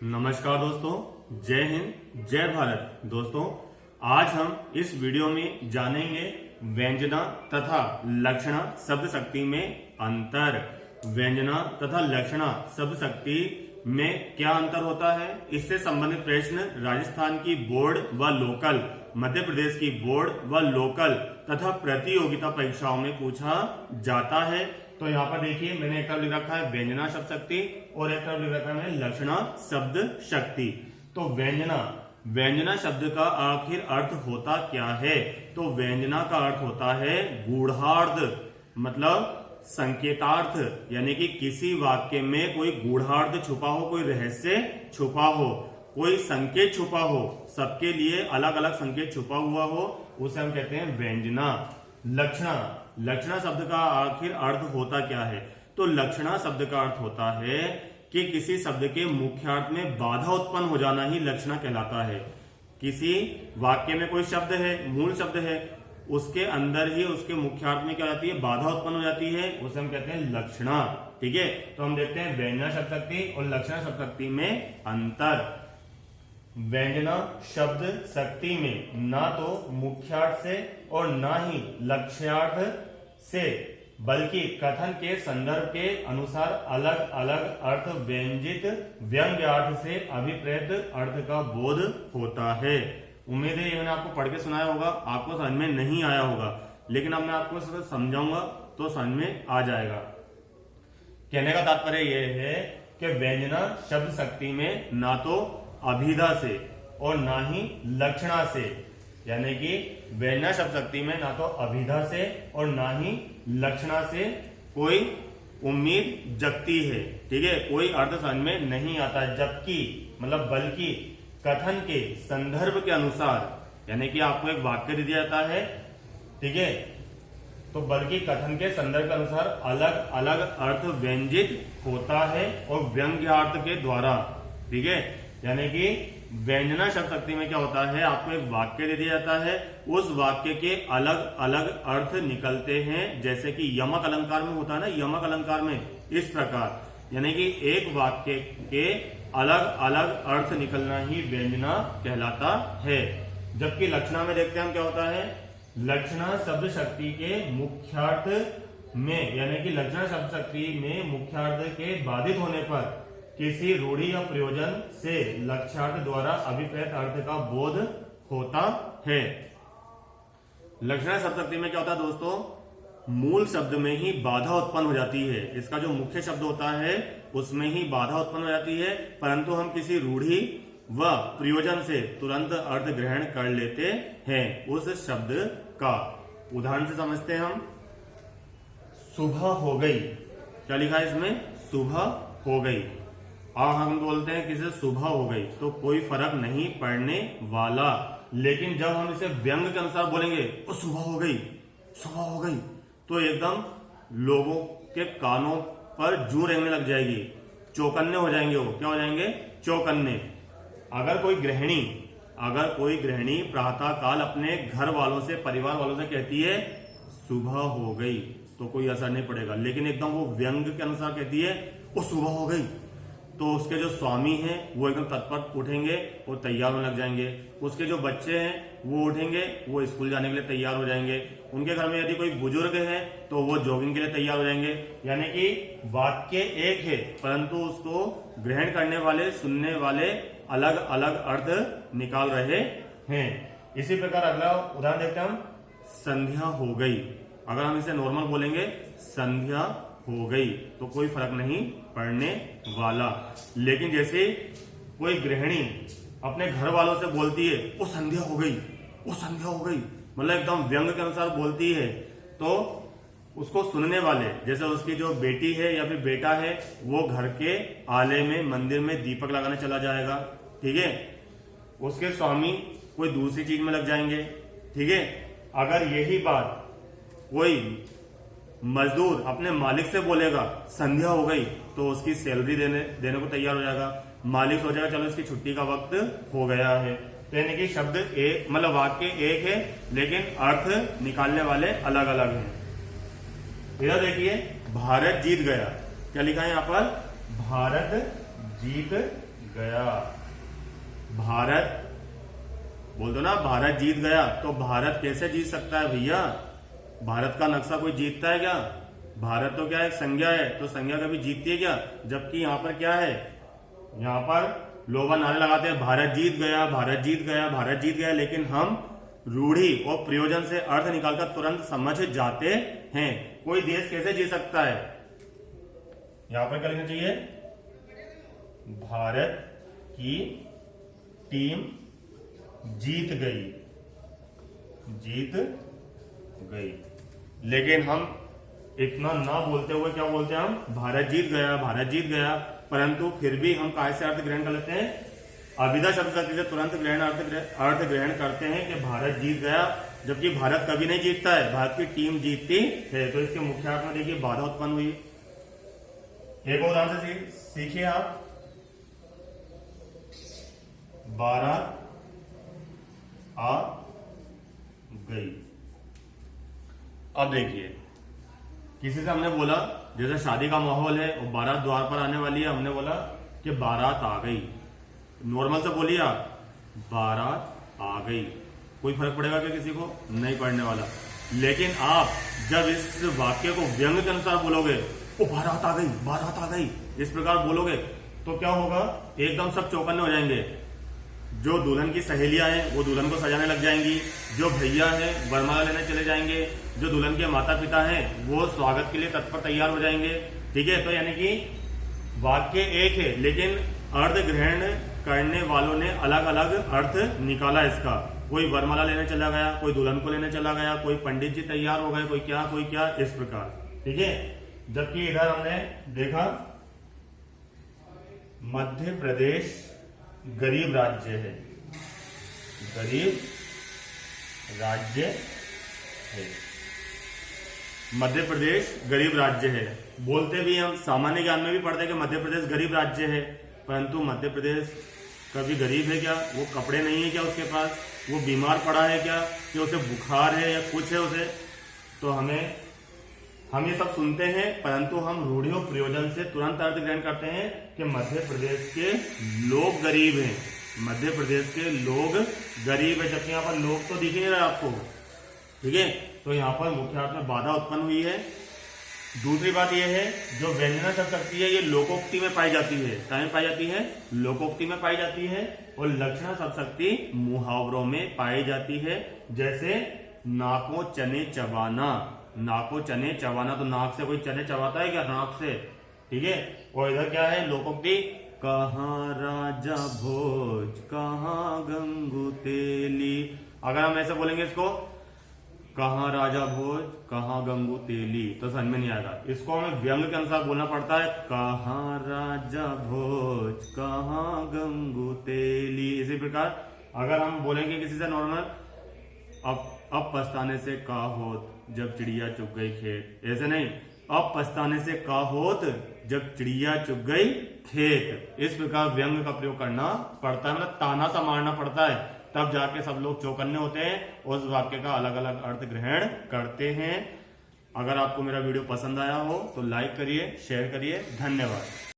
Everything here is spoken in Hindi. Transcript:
नमस्कार दोस्तों, जय हिंद, जय भारत। दोस्तों, आज हम इस वीडियो में जानेंगे व्यंजना तथा लक्षणा शब्द शक्ति में अंतर। व्यंजना तथा लक्षणा शब्द शक्ति में क्या अंतर होता है, इससे संबंधित प्रश्न राजस्थान की बोर्ड व लोकल, मध्य प्रदेश की बोर्ड व लोकल तथा प्रतियोगिता परीक्षाओं में पूछा जाता है। तो यहाँ पर देखिए, मैंने एक तरफ लिख रखा है व्यंजना शब्द शक्ति और एक तरफ लिख रखा है मैंने लक्षणा शब्द शक्ति। तो व्यंजना शब्द का आखिर अर्थ होता क्या है? तो व्यंजना का अर्थ होता है गूढ़ार्थ, मतलब संकेतार्थ, यानी कि किसी वाक्य में कोई गूढ़ार्थ छुपा हो, कोई रहस्य छुपा हो, कोई संकेत छुपा हो, सबके लिए अलग अलग संकेत छुपा हुआ हो, उसे हम कहते हैं व्यंजना। लक्षणा शब्द का आखिर अर्थ होता क्या है? तो लक्षणा शब्द का अर्थ होता है कि किसी शब्द के मुख्यार्थ में बाधा उत्पन्न हो जाना ही लक्षणा कहलाता है। किसी वाक्य में कोई शब्द है, मूल शब्द है, उसके अंदर ही उसके मुख्यार्थ में क्या हो जाती है, बाधा उत्पन्न हो जाती है, उसे हम कहते हैं लक्षणा। ठीक है, तो हम देखते हैं व्यंजना शब्द शक्ति और लक्षणा शब्द शक्ति में अंतर। व्यंजना शब्द शक्ति में ना तो मुख्यार्थ से और ना ही लक्ष्यार्थ से, बल्कि कथन के संदर्भ के अनुसार अलग अलग अर्थ व्यंजित व्यंग्यार्थ से अभिप्रेत अर्थ का बोध होता है। उम्मीद है ये मैंने आपको पढ़ के सुनाया होगा, आपको समझ में नहीं आया होगा, लेकिन अब मैं आपको समझाऊंगा तो समझ में आ जाएगा। कहने का तात्पर्य यह है कि व्यंजना शब्द शक्ति में ना तो अभिधा से और ना ही लक्षणा से, यानी कि व्यंजना शब्द शक्ति में ना तो अभिधा से और ना ही लक्षणा से कोई उम्मीद जगती है। ठीक है, कोई अर्थ समझ में नहीं आता, जबकि मतलब बल्कि कथन के संदर्भ के अनुसार, यानी कि आपको एक वाक्य दे दिया जाता है, ठीक है, तो बल्कि कथन के संदर्भ के अनुसार अलग अलग अर्थ व्यंजित होता है और व्यंग्यार्थ के द्वारा। ठीक है, यानी कि व्यंजना शब्द शक्ति में क्या होता है, आपको एक वाक्य दे दिया जाता है, उस वाक्य के अलग अलग अर्थ निकलते हैं, जैसे कि यमक अलंकार में होता है ना, यमक अलंकार में इस प्रकार, यानी कि एक वाक्य के अलग अलग अर्थ निकलना ही व्यंजना कहलाता है। जबकि लक्षणा में देखते हैं हम क्या होता है, लक्षणा शब्द शक्ति के मुख्यार्थ में, यानी कि लक्षणा शब्द शक्ति में मुख्यार्थ के बाधित होने पर किसी रूढ़ि या प्रयोजन से लक्ष्यार्थ द्वारा अभिप्रेत अर्थ का बोध होता है। लक्षणा शब्द शक्ति में क्या होता है दोस्तों, मूल शब्द में ही बाधा उत्पन्न हो जाती है, इसका जो मुख्य शब्द होता है उसमें ही बाधा उत्पन्न हो जाती है, परंतु हम किसी रूढ़ि व प्रयोजन से तुरंत अर्थ ग्रहण कर लेते हैं उस शब्द का। उदाहरण से समझते हैं हम, सुबह हो गई, क्या लिखा है इसमें, सुबह हो गई। और हम बोलते हैं किसी सुबह हो गई तो कोई फर्क नहीं पड़ने वाला, लेकिन जब हम इसे व्यंग के अनुसार बोलेंगे, ओ सुबह हो गई, सुबह हो गई, तो एकदम लोगों के कानों पर जू रेंगने लग जाएगी, चौकन्ने हो जाएंगे, वो क्या हो जाएंगे, चौकन्ने। अगर कोई गृहिणी प्रातः काल अपने घर वालों से, परिवार वालों से कहती है सुबह हो गई, तो कोई असर नहीं पड़ेगा, लेकिन एकदम वो व्यंग के अनुसार कहती है ओ सुबह हो गई, तो उसके जो स्वामी हैं वो एकदम तत्पर उठेंगे और तैयार होने लग जाएंगे। उसके जो बच्चे हैं वो उठेंगे, वो स्कूल जाने के लिए तैयार हो जाएंगे। उनके घर में यदि कोई बुजुर्ग है तो वो जॉगिंग के लिए तैयार हो जाएंगे। यानी कि वाक्य एक है, परंतु उसको ग्रहण करने वाले, सुनने वाले अलग अलग अर्थ निकाल रहे हैं। इसी प्रकार अगला उदाहरण देखते हैं हम, संध्या हो गई। अगर हम इसे नॉर्मल बोलेंगे संध्या हो गई तो कोई फर्क नहीं पड़ने वाला, लेकिन जैसे कोई गृहिणी अपने घर वालों से बोलती है ओ संध्या हो गई, ओ संध्या हो गई, मतलब एकदम व्यंग के अनुसार बोलती है, तो उसको सुनने वाले, जैसे उसकी जो बेटी है या फिर बेटा है, वो घर के आले में, मंदिर में दीपक लगाने चला जाएगा। ठीक है, उसके स्वामी कोई दूसरी चीज में लग जाएंगे। ठीक है, अगर यही बात कोई मजदूर अपने मालिक से बोलेगा संध्या हो गई, तो उसकी सैलरी देने को तैयार हो जाएगा। मालिक सोचेगा चलो इसकी छुट्टी का वक्त हो गया है। तो यानी कि शब्द एक, मतलब वाक्य एक है, लेकिन अर्थ निकालने वाले अलग अलग हैं। इधर देखिए, भारत जीत गया, क्या लिखा है यहाँ पर, भारत जीत गया। भारत बोल दो ना, भारत जीत गया। तो भारत कैसे जीत सकता है भैया? भारत का नक्शा कोई जीतता है क्या? भारत तो क्या है, एक संज्ञा है, तो संज्ञा कभी जीतती है क्या? जबकि यहाँ पर क्या है, यहाँ पर लोग नारे लगाते हैं भारत जीत गया, भारत जीत गया, भारत जीत गया, लेकिन हम रूढ़ी और प्रयोजन से अर्थ निकालकर तुरंत समझ जाते हैं। कोई देश कैसे जीत सकता है? यहां पर क्या लिखना चाहिए? भारत की टीम जीत गई, जीत गई। लेकिन हम इतना ना बोलते हुए क्या बोलते हैं? हम भारत जीत गया, भारत जीत गया। परंतु फिर भी हम काय से अर्थ ग्रहण कर लेते हैं? अभिधा शब्द से तुरंत अर्थ ग्रहण करते हैं कि भारत जीत गया, जबकि भारत कभी नहीं जीतता है, भारत की टीम जीतती है। तो इसके मुख्य अर्थ में देखिए बाधा उत्पन्न हुई। एक उदाहरण से सीखिए आप। बारात आ गई। अब देखिए, किसी से हमने बोला, जैसे शादी का माहौल है और बारात द्वार पर आने वाली है, हमने बोला कि बारात आ गई। नॉर्मल से बोलिए आप, बारात आ गई। कोई फर्क पड़ेगा क्या किसी को? नहीं पड़ने वाला। लेकिन आप जब इस वाक्य को व्यंग के अनुसार बोलोगे, ओ बारात आ गई, बारात आ गई, इस प्रकार बोलोगे, तो क्या होगा? एकदम सब चौकन्ने हो जाएंगे। जो दुल्हन की सहेलियां हैं वो दुल्हन को सजाने लग जाएंगी, जो भैया हैं वरमाला लेने चले जाएंगे, जो दुल्हन के माता पिता हैं वो स्वागत के लिए तत्पर तैयार हो जाएंगे। ठीक है, तो यानी कि वाक्य एक है, लेकिन अर्थ ग्रहण करने वालों ने अलग अलग अर्थ निकाला इसका। कोई वरमाला लेने चला गया, कोई दुल्हन को लेने चला गया, कोई पंडित जी तैयार हो गए, कोई क्या, इस प्रकार। ठीक है, जबकि इधर हमने देखा मध्य प्रदेश गरीब राज्य है, गरीब राज्य है। मध्य प्रदेश गरीब राज्य है बोलते भी हम सामान्य ज्ञान में भी पढ़ते हैं कि मध्य प्रदेश गरीब राज्य है, परंतु मध्य प्रदेश कभी गरीब है क्या? वो कपड़े नहीं है क्या उसके पास? वो बीमार पड़ा है क्या, कि उसे बुखार है या कुछ है उसे? तो हम ये सब सुनते हैं, परंतु हम रूढ़ी और प्रयोजन से तुरंत अर्थ ग्रहण करते हैं कि मध्य प्रदेश के लोग गरीब हैं, मध्य प्रदेश के लोग गरीब है, जबकि यहाँ पर लोग तो दिख ही नहीं रहा आपको। ठीक है, तो यहाँ पर मुख्य अर्थ में बाधा उत्पन्न हुई है। दूसरी बात यह है, जो व्यंजना शब्द शक्ति है ये लोकोक्ति में पाई जाती है। कहाँ में पाई जाती है? लोकोक्ति में पाई जाती है। और लक्षणा शब्द शक्ति मुहावरों में पाई जाती है। जैसे नाको चने चबाना, नाको चने चबाना, तो नाक से कोई चने चबाता है क्या? नाक से। ठीक है, और इधर क्या है? लोकोक्ति, कहाँ राजा भोज, कहाँ गंगू तेली। अगर हम ऐसे बोलेंगे इसको, कहाँ राजा भोज, कहाँ गंगू तेली, तो समझ में नहीं आएगा। इसको हमें व्यंग के अनुसार बोलना पड़ता है, कहाँ राजा भोज, कहाँ गंगू तेली। इसी प्रकार अगर हम बोलेंगे किसी से नॉर्मल, अब पछताने से का होत, जब चिड़िया चुग गई खेत, ऐसे नहीं, अब पछताने से का होत, जब चिड़िया चुग गई खेत। इस प्रकार व्यंग का प्रयोग करना पड़ता है, मतलब ताना सा मारना पड़ता है, तब जाके सब लोग चौकन्ने होते हैं, उस वाक्य का अलग अलग अर्थ ग्रहण करते हैं। अगर आपको मेरा वीडियो पसंद आया हो तो लाइक करिए, शेयर करिए। धन्यवाद।